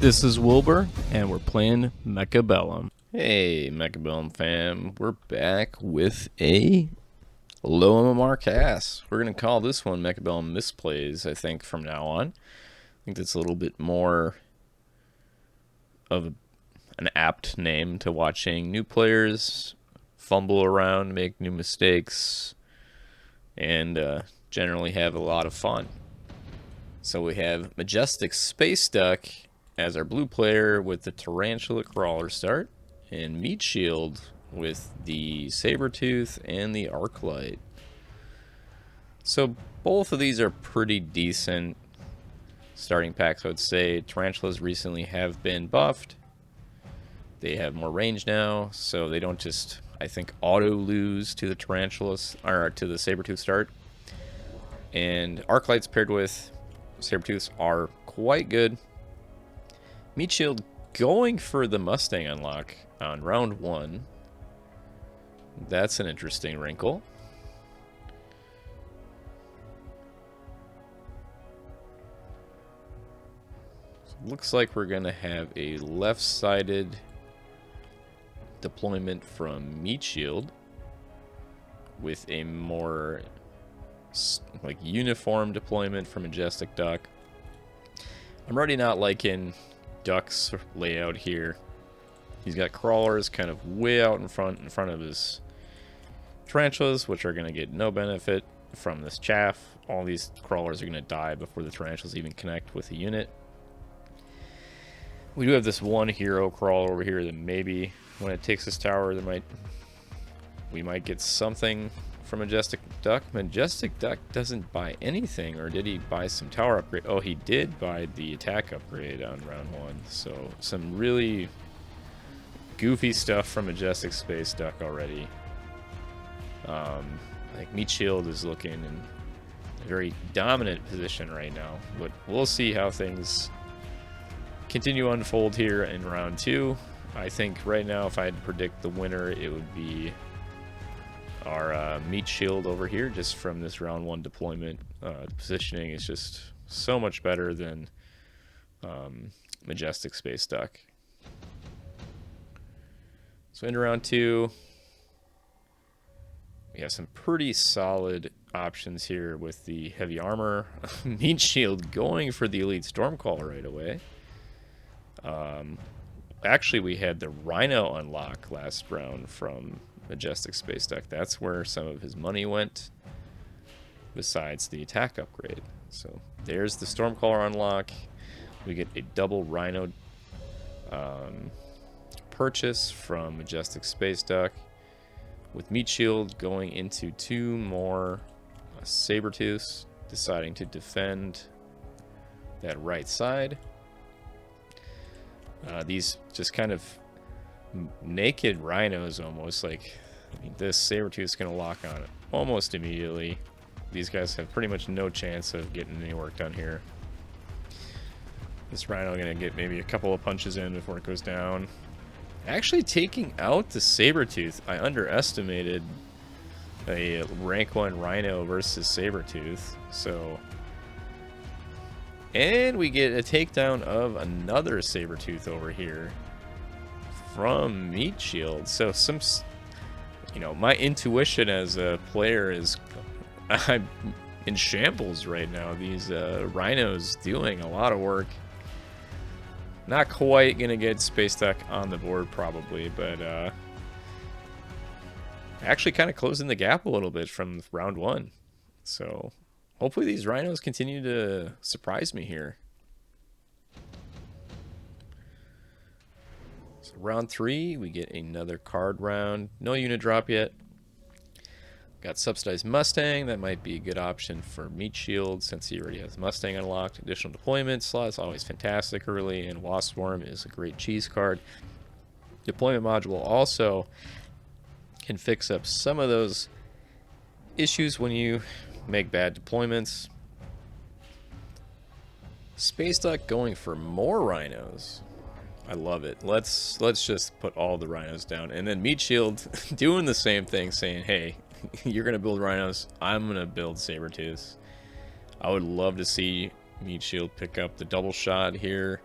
This is Wilbur, and we're playing Mechabellum. Hey, Mechabellum fam, we're back with a low MMR cast. We're going to call this one Mechabellum Misplays, I think, from now on. I think that's a little bit more of an apt name to watching new players fumble around, make new mistakes, and generally have a lot of fun. So we have Majestic Space Duck as our blue player with the Tarantula Crawler start, and Meat Shield with the Sabertooth and the Arclight. So both of these are pretty decent starting packs, I would say. Tarantulas recently have been buffed. They have more range now, so they don't just, I think, auto lose to the Tarantulas or to the Sabertooth start. And Arclights paired with Sabertooths are quite good. Meat Shield going for the Mustang unlock on round 1. That's an interesting wrinkle. So looks like we're going to have a left-sided deployment from Meat Shield with a more like uniform deployment from Majestic Duck. I'm already not liking Duck's layout here. He's got crawlers kind of way out in front of his tarantulas, which are going to get no benefit from this chaff. All these crawlers are going to die before the tarantulas even connect with the unit. We do have this one hero crawler over here that maybe when it takes this tower, we might get something from Majestic Duck. Majestic Duck doesn't buy anything, or did he buy some tower upgrade? Oh, he did buy the attack upgrade on round 1. So some really goofy stuff from Majestic Space Duck already. I think Meat Shield is looking in a very dominant position right now, but we'll see how things continue to unfold here in round 2. I think right now, if I had to predict the winner, it would be our Meat Shield over here, just from this round 1 deployment. The positioning is just so much better than Majestic Space Duck. So into round 2, we have some pretty solid options here with the heavy armor. Meat Shield going for the Elite Stormcaller right away. Actually, we had the Rhino unlock last round from Majestic Space Duck. That's where some of his money went, besides the attack upgrade. So there's the Stormcaller unlock. We get a double Rhino purchase from Majestic Space Duck, with Meat Shield going into 2 more Sabertooths, deciding to defend that right side. These just kind of naked rhinos almost, like, I mean, this Sabertooth is going to lock on it almost immediately. These guys have pretty much no chance of getting any work done here. This rhino going to get maybe a couple of punches in before it goes down. Actually taking out the Sabertooth. I underestimated a rank 1 rhino versus Sabertooth. So, and we get a takedown of another Sabertooth over here from Meat Shield. So some, you know, my intuition as a player is I'm in shambles right now. These rhinos doing a lot of work. Not quite gonna get Space Duck on the board probably, but actually kind of closing the gap a little bit from round 1. So hopefully these rhinos continue to surprise me here. So round 3, we get another card round. No unit drop yet. Got Subsidized Mustang. That might be a good option for Meat Shield since he already has Mustang unlocked. Additional deployment slots, always fantastic early, and Wasp Swarm is a great cheese card. Deployment module also can fix up some of those issues when you make bad deployments. Space Duck going for more rhinos. I love it. Let's just put all the rhinos down, and then Meat Shield doing the same thing, saying, hey, you're gonna build rhinos, I'm gonna build Sabertooths. I would love to see Meat Shield pick up the double shot here.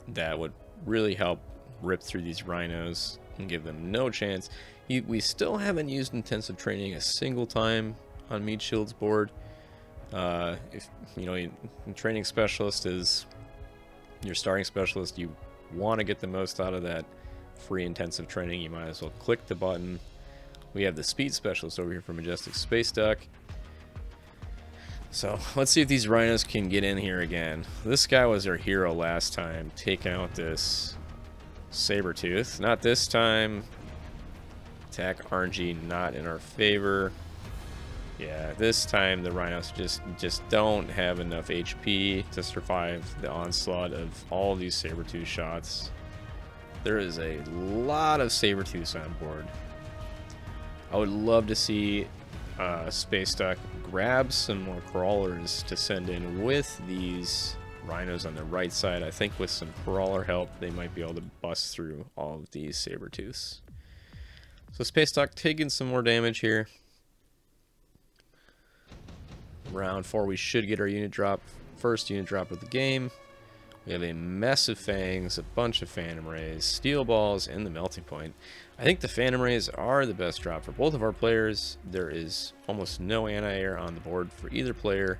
that would really help rip through these rhinos and give them no chance. We still haven't used intensive training a single time on Meat Shield's board. If you know, training specialist is your starting specialist, you want to get the most out of that free intensive training, you might as well click the button. We have the speed specialist over here for Majestic Space Duck. So let's see if these rhinos can get in here again. This guy was our hero last time, taking out this Sabertooth. Not this time. Attack RNG not in our favor. Yeah, this time the rhinos just don't have enough HP to survive the onslaught of all these Sabertooth shots. There is a lot of Sabertooths on board. I would love to see Space Duck grab some more crawlers to send in with these rhinos on the right side. I think with some crawler help, they might be able to bust through all of these Sabertooths. So Space Duck taking some more damage here. Round 4, we should get our unit drop. First unit drop of the game. We have a mess of fangs, a bunch of phantom rays, steel balls, and the melting point. I think the phantom rays are the best drop for both of our players. There is almost no anti-air on the board for either player.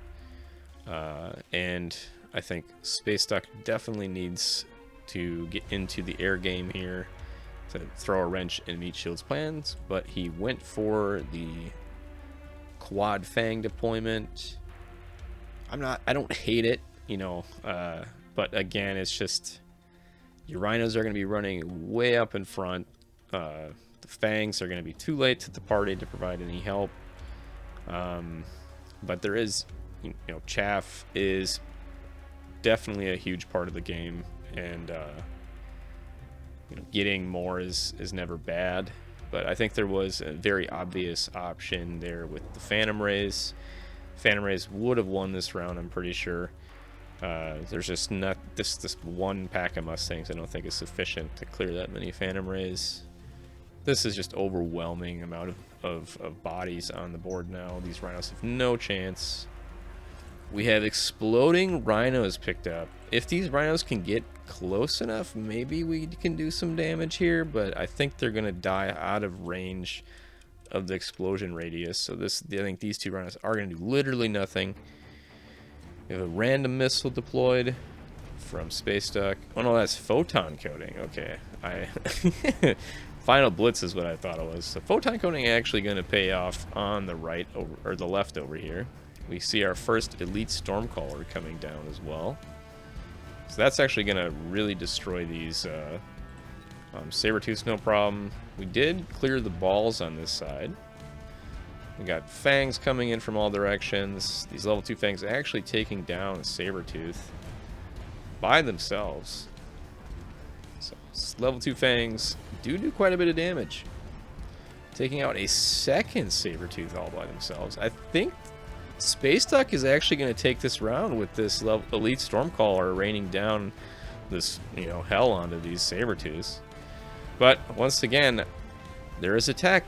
And I think Space Duck definitely needs to get into the air game here to throw a wrench in Meat Shield's plans, but he went for the quad fang deployment. I don't hate it, you know, but again, it's just your rhinos are going to be running way up in front. The fangs are going to be too late to the party to provide any help. But there is, you know, chaff is definitely a huge part of the game, and you know, getting more is never bad. But I think there was a very obvious option there with the phantom rays. Phantom rays would have won this round, I'm pretty sure. There's just not this one pack of Mustangs I don't think is sufficient to clear that many phantom rays. This is just overwhelming amount of bodies on the board now. These rhinos have no chance. We have exploding rhinos picked up. If these rhinos can get close enough, maybe we can do some damage here, but I think they're gonna die out of range of the explosion radius. So I think these two rhinos are gonna do literally nothing. We have a random missile deployed from Space Duck. Oh no, that's photon coating. Okay, Final Blitz is what I thought it was. So photon coating actually going to pay off on the right or the left over here. We see our first elite Stormcaller coming down as well. So that's actually going to really destroy these Sabertooths, no problem. We did clear the balls on this side. We got fangs coming in from all directions. These level 2 fangs are actually taking down a Sabertooth by themselves. So level 2 fangs do quite a bit of damage. Taking out a second Sabertooth all by themselves. I think Space Duck is actually going to take this round with this elite Stormcaller raining down this, you know, hell onto these Sabertooths. But once again, there is a tech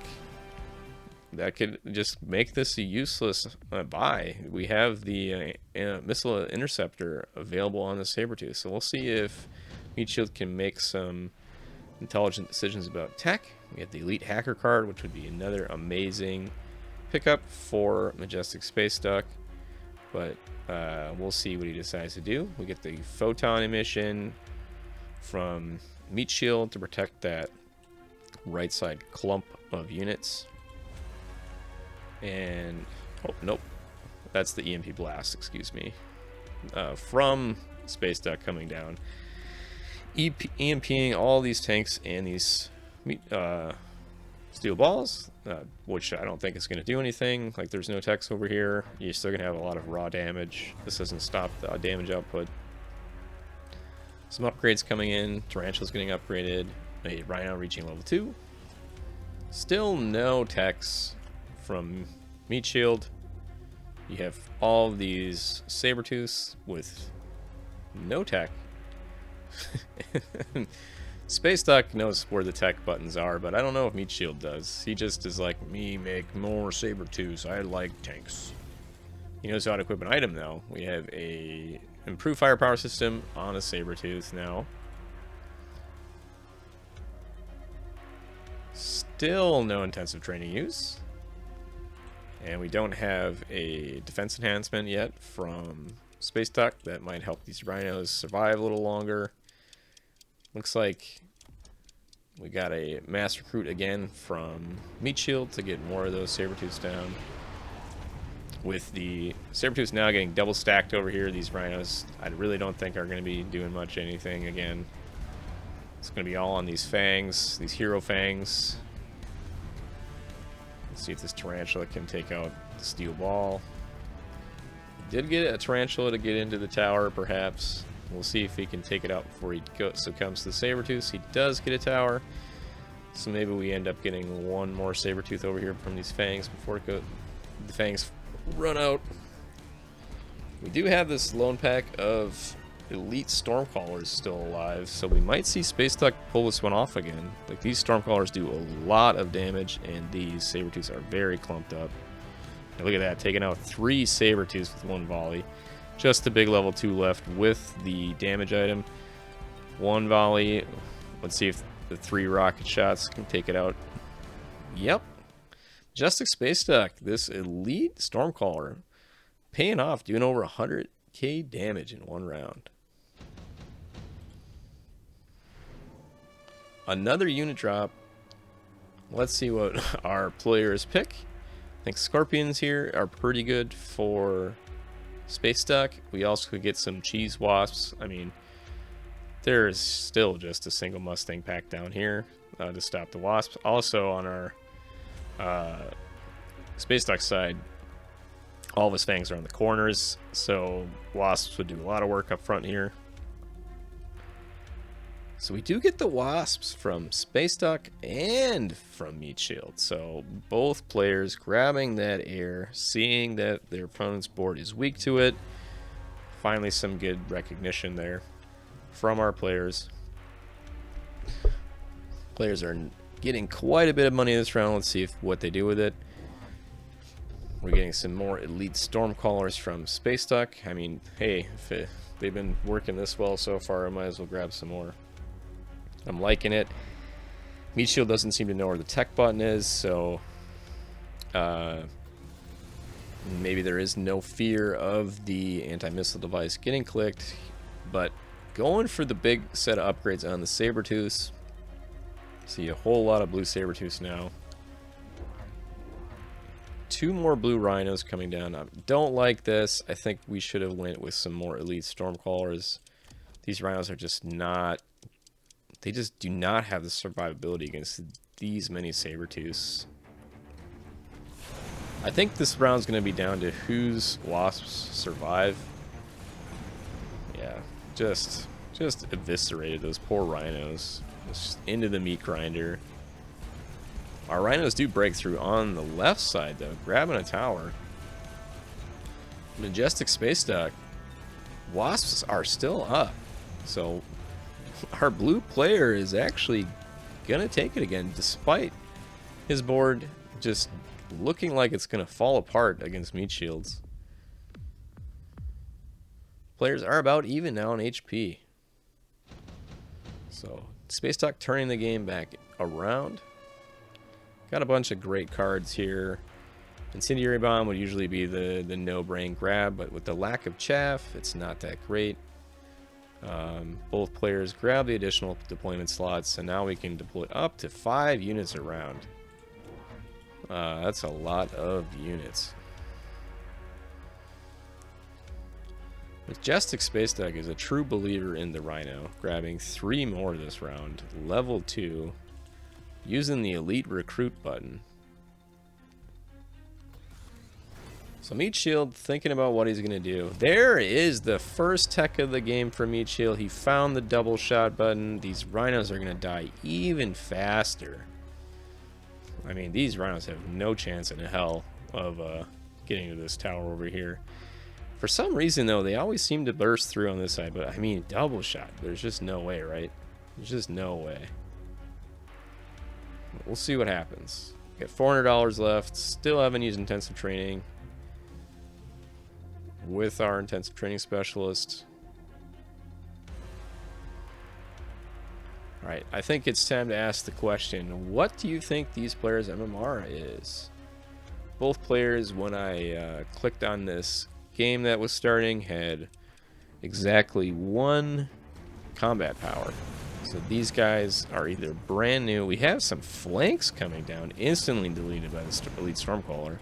that could just make this a useless buy. We have the missile interceptor available on the Sabertooth, so we'll see if Meat Shield can make some intelligent decisions about tech. We have the Elite Hacker card, which would be another amazing pickup for Majestic Space Duck, but we'll see what he decides to do. We get the photon emission from Meat Shield to protect that right side clump of units. And oh nope, that's the EMP blast, excuse me, from Space Duck coming down, EMPing all these tanks and these steel balls, which I don't think is going to do anything. Like, there's no techs over here. You're still going to have a lot of raw damage. This doesn't stop the damage output. Some upgrades coming in. Tarantula's getting upgraded. A Rhino reaching level 2. Still no techs from Meat Shield. You have all of these Sabertooths with no tech. Space Duck knows where the tech buttons are, but I don't know if Meat Shield does. He just is like, me make more Sabertooths. I like tanks. He knows how to equip an item, though. We have a improved firepower system on a Sabertooth now. Still no intensive training use. And we don't have a defense enhancement yet from Space Duck. That might help these rhinos survive a little longer. Looks like we got a mass recruit again from Meat Shield to get more of those Sabertooths down. With the Sabertooths now getting double stacked over here, these rhinos I really don't think are going to be doing much anything again. It's going to be all on these fangs, these hero fangs. Let's see if this tarantula can take out the steel ball. Did get a tarantula to get into the tower, perhaps. We'll see if he can take it out before he succumbs to the Sabertooth. He does get a tower. So maybe we end up getting one more Sabertooth over here from these fangs before the fangs run out. We do have this lone pack of elite Stormcallers still alive, so we might see Space Duck pull this one off again. Like, these Stormcallers do a lot of damage, and these Sabertooths are very clumped up. Now look at that, taking out 3 Sabertooths with 1 volley. Just the big level 2 left with the damage item. 1 volley. Let's see if the 3 rocket shots can take it out. Yep. Majestic Space Duck, this elite Stormcaller, paying off, doing over 100k damage in 1 round. Another unit drop. Let's see what our players pick. I think Scorpions here are pretty good for Space Duck. We also could get some Cheese Wasps. I mean, there's still just a single Mustang pack down here to stop the Wasps. Also on our Space Duck side, all of his fangs are on the corners, so Wasps would do a lot of work up front here. So we do get the Wasps from Space Duck and from Meat Shield. So both players grabbing that air, seeing that their opponent's board is weak to it. Finally some good recognition there from our players. Players are getting quite a bit of money this round. Let's see what they do with it. We're getting some more elite Stormcallers from Space Duck. I mean, hey, if they've been working this well so far, I might as well grab some more. I'm liking it. Meat Shield doesn't seem to know where the tech button is, so maybe there is no fear of the anti-missile device getting clicked, but going for the big set of upgrades on the Sabertooths. See a whole lot of blue Sabertooths now. 2 more blue rhinos coming down. I don't like this. I think we should have went with some more elite Stormcallers. These rhinos are just not... They just do not have the survivability against these many Sabertooths. I think this round's going to be down to whose Wasps survive. Yeah, just eviscerated those poor rhinos. Just into the meat grinder. Our rhinos do break through on the left side, though, grabbing a tower. Majestic Space Duck. Wasps are still up. So our blue player is actually going to take it again, despite his board just looking like it's going to fall apart against Meat Shields. Players are about even now in HP. So Space Duck turning the game back around. Got a bunch of great cards here. Incendiary Bomb would usually be the no-brain grab, but with the lack of chaff, it's not that great. Both players grab the additional deployment slots, and now we can deploy up to 5 units around. That's a lot of units. Majestic Space Duck is a true believer in the Rhino, grabbing 3 more this round, level 2, using the Elite Recruit button. So Meat Shield thinking about what he's going to do. There is the first tech of the game for Meat Shield. He found the double shot button. These rhinos are going to die even faster. I mean, these rhinos have no chance in hell of getting to this tower over here. For some reason, though, they always seem to burst through on this side. But, I mean, double shot. There's just no way, right? There's just no way. We'll see what happens. Got $400 left. Still haven't used intensive training. with our intensive training specialist. Alright, I think it's time to ask the question, what do you think these players' MMR is? Both players, when I clicked on this game that was starting, had exactly 1 combat power. So these guys are either brand new. We have some flanks coming down, instantly deleted by the Elite Stormcaller.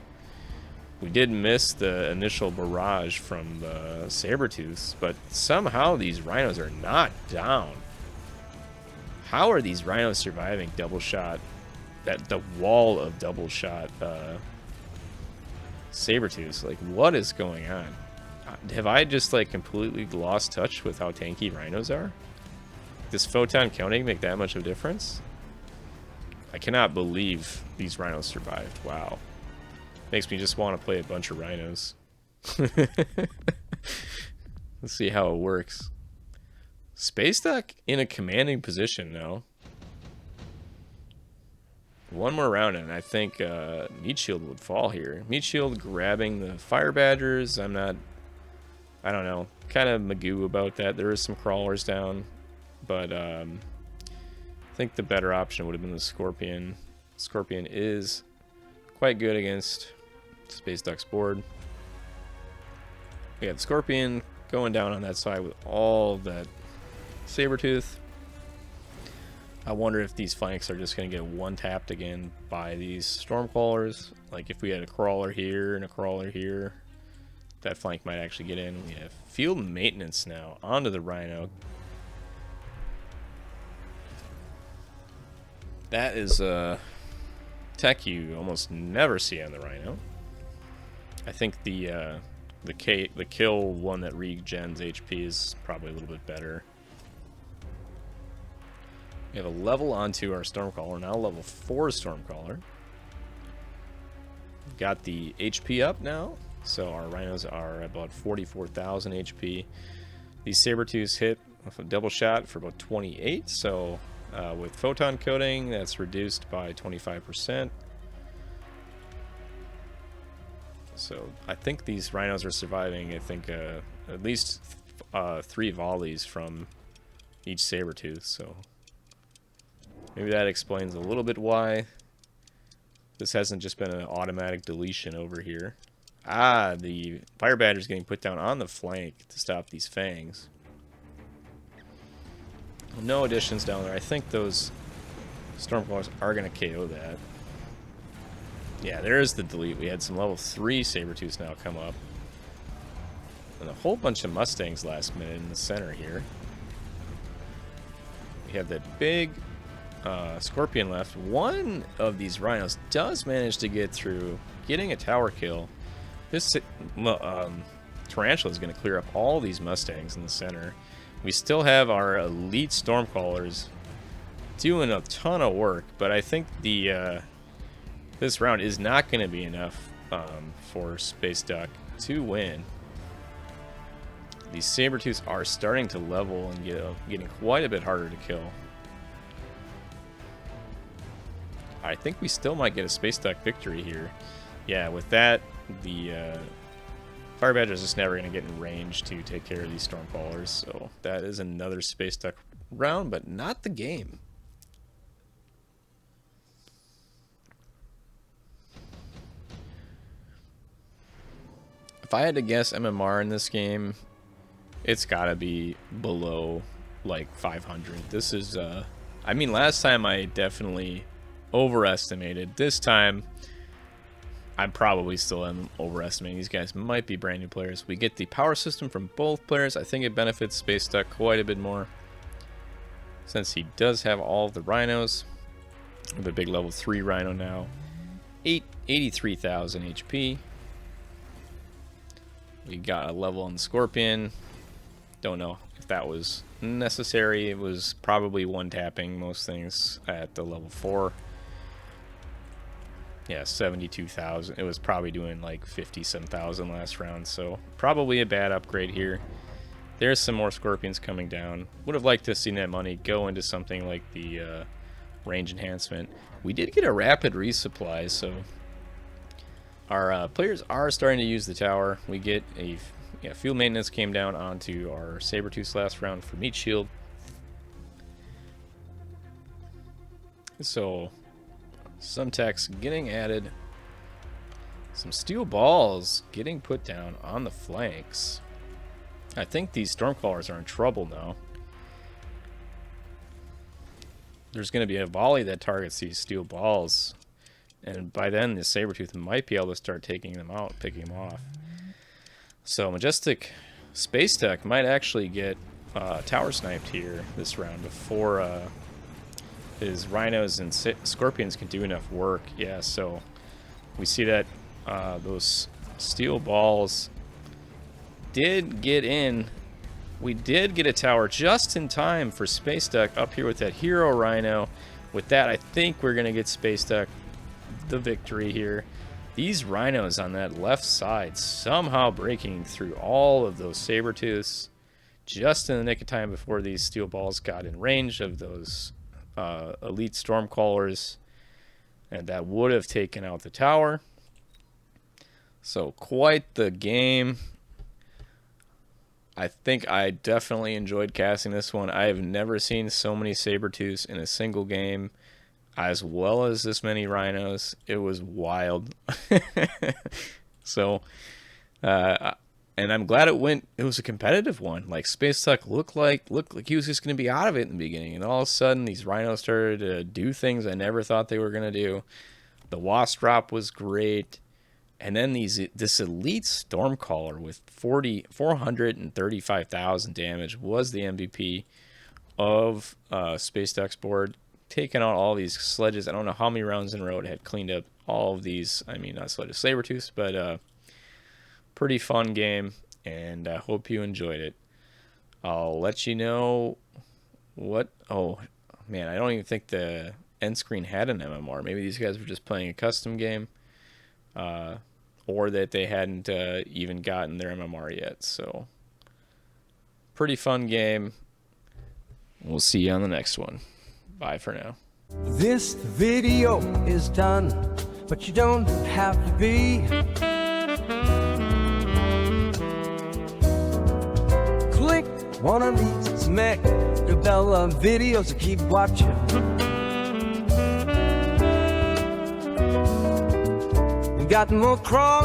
We did miss the initial barrage from the Sabertooths, but somehow these rhinos are not down. How are these rhinos surviving double shot? The wall of double shot Sabertooths. Like, what is going on? Have I just like completely lost touch with how tanky rhinos are? Does photon counting make that much of a difference? I cannot believe these rhinos survived. Wow. Makes me just want to play a bunch of rhinos. Let's see how it works. Space Duck in a commanding position now. One more round and I think Meat Shield would fall here. Meat Shield grabbing the Fire Badgers. I don't know. Kind of magoo about that. There is some crawlers down. But I think the better option would have been the Scorpion. Scorpion is quite good against Space Duck's board. We have Scorpion going down on that side with all that Sabertooth. I wonder if these flanks are just going to get one-tapped again by these Stormcrawlers. Like if we had a crawler here and a crawler here, that flank might actually get in. We have field maintenance now onto the Rhino. That is a tech you almost never see on the Rhino. I think the kill one that regens HP is probably a little bit better. We have a level onto our Stormcaller, now level 4 Stormcaller. We've got the HP up now, so our Rhinos are at about 44,000 HP. These Sabertooths hit with a double shot for about 28, so with photon coating, that's reduced by 25%. So I think these Rhinos are surviving, I think, at least 3 volleys from each Sabertooth, so maybe that explains a little bit why this hasn't just been an automatic deletion over here. Ah, the Fire Badger's getting put down on the flank to stop these Fangs. No additions down there. I think those Stormcrawlers are going to KO that. Yeah, there's the delete. We had some level 3 Sabertooths now come up. And a whole bunch of Mustangs last minute in the center here. We have that big Scorpion left. One of these Rhinos does manage to get through, getting a tower kill. This Tarantula is going to clear up all these Mustangs in the center. We still have our elite Stormcrawlers doing a ton of work, but I think the this round is not going to be enough for Space Duck to win. These Sabertooths are starting to level and getting quite a bit harder to kill. I think we still might get a Space Duck victory here. Yeah, with that, the Fire Badger is just never going to get in range to take care of these Stormcrawlers. So that is another Space Duck round, but not the game. If I had to guess MMR in this game, it's got to be below like 500. This is, I mean, last time I definitely overestimated. This time, I probably still am overestimating. These guys might be brand new players. We get the power system from both players. I think it benefits Space Duck quite a bit more, since he does have all of the Rhinos. We have a big level 3 Rhino now. 83,000 HP. We got a level on the Scorpion. Don't know if that was necessary. It was probably one-tapping most things at the level 4. Yeah, 72,000. It was probably doing like 50-some thousand last round, so probably a bad upgrade here. There's some more Scorpions coming down. Would have liked to have seen that money go into something like the range enhancement. We did get a rapid resupply, so our players are starting to use the tower. We get a Yeah, field maintenance came down onto our Sabertooth last round for meat shield. So some techs getting added. Some steel balls getting put down on the flanks. I think these Stormcrawlers are in trouble now. There's going to be a volley that targets these steel balls. And by then, the Sabertooth might be able to start taking them out, picking them off. So Majestic Space Tech might actually get tower sniped here this round before his Rhinos and Scorpions can do enough work. Yeah, so we see that those steel balls did get in. We did get a tower just in time for Space Duck up here with that Hero Rhino. With that, I think we're going to get Space Duck the victory here. These Rhinos on that left side somehow breaking through all of those Sabertooths just in the nick of time before these steel balls got in range of those elite Stormcrawlers, and that would have taken out the tower. So quite the game. I think I definitely enjoyed casting this one. I have never seen so many Sabertooths in a single game, as well as this many Rhinos. It was wild. So, and I'm glad it was a competitive one. Like, Space Tuck looked like he was just going to be out of it in the beginning, and all of a sudden these Rhinos started to do things I never thought they were going to do. The Wasp drop was great. And then this elite Stormcaller with 435,000 damage was the MVP of Space Duck's board, taking out all these sledges. I don't know how many rounds in a row it had cleaned up all of these. I mean, not sledges, Sabertooths, but pretty fun game, and I hope you enjoyed it. I'll let you know what. Oh man, I don't even think the end screen had an MMR. Maybe these guys were just playing a custom game. Or that they hadn't even gotten their MMR yet. So, pretty fun game. We'll see you on the next one. Bye for now. This video is done, but you don't have to be. Click one of these Mechabellum videos to keep watching. Got more crawling.